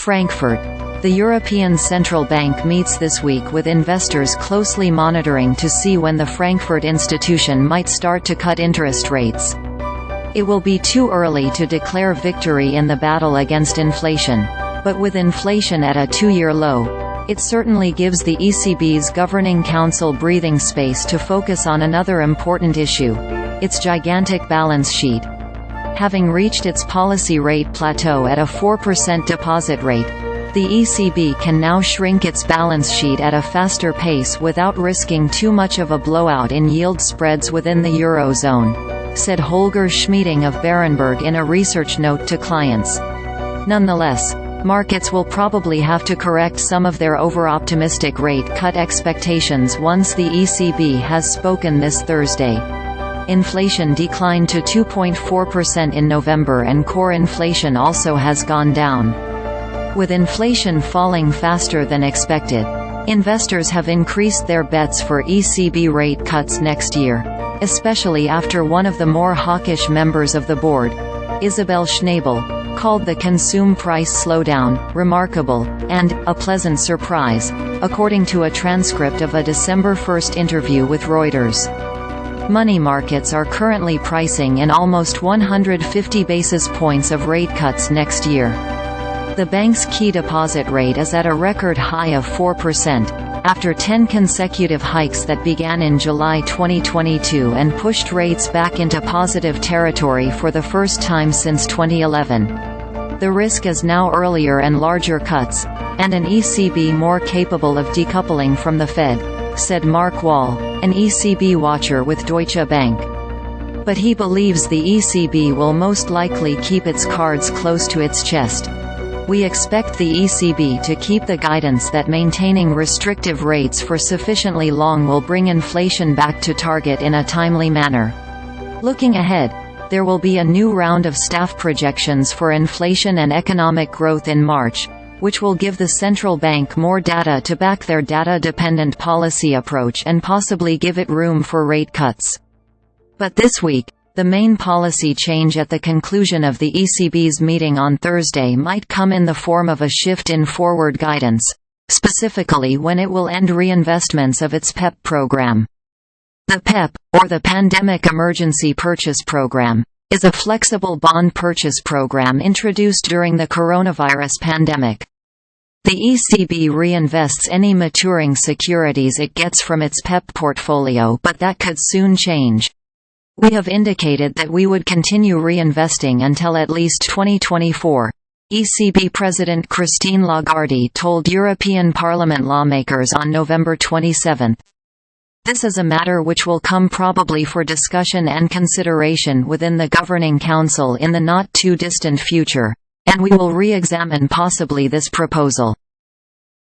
Frankfurt. The European Central Bank meets this week with investors closely monitoring to see when the Frankfurt institution might start to cut interest rates. It will be too early to declare victory in the battle against inflation, but with inflation at a two-year low, it certainly gives the ECB's Governing Council breathing space to focus on another important issue: its gigantic balance sheet. Having reached its policy rate plateau at a 4% deposit rate, the ECB can now shrink its balance sheet at a faster pace without risking too much of a blowout in yield spreads within the Eurozone, said Holger Schmieding of Berenberg in a research note to clients. Nonetheless, markets will probably have to correct some of their overoptimistic rate cut expectations once the ECB has spoken this Thursday. Inflation declined to 2.4% in November, and core inflation also has gone down. With inflation falling faster than expected, investors have increased their bets for ECB rate cuts next year, especially after one of the more hawkish members of the board, Isabel Schnabel, called the consumer price slowdown remarkable and a pleasant surprise, according to a transcript of a December 1 interview with Reuters. Money markets are currently pricing in almost 150 basis points of rate cuts next year. The bank's key deposit rate is at a record high of 4%, after 10 consecutive hikes that began in July 2022 and pushed rates back into positive territory for the first time since 2011. The risk is now earlier and larger cuts, and an ECB more capable of decoupling from the Fed, said Mark Wall, an ECB watcher with Deutsche Bank. But he believes the ECB will most likely keep its cards close to its chest. We expect the ECB to keep the guidance that maintaining restrictive rates for sufficiently long will bring inflation back to target in a timely manner. Looking ahead, there will be a new round of staff projections for inflation and economic growth in March, which will give the central bank more data to back their data-dependent policy approach and possibly give it room for rate cuts. But this week, the main policy change at the conclusion of the ECB's meeting on Thursday might come in the form of a shift in forward guidance, specifically when it will end reinvestments of its PEPP program. The PEPP, or the Pandemic Emergency Purchase Program, is a flexible bond purchase program introduced during the coronavirus pandemic. The ECB reinvests any maturing securities it gets from its PEPP portfolio, but that could soon change. We have indicated that we would continue reinvesting until at least 2024, ECB President Christine Lagarde told European Parliament lawmakers on November 27. This is a matter which will come probably for discussion and consideration within the Governing Council in the not-too-distant future, and we will re-examine possibly this proposal.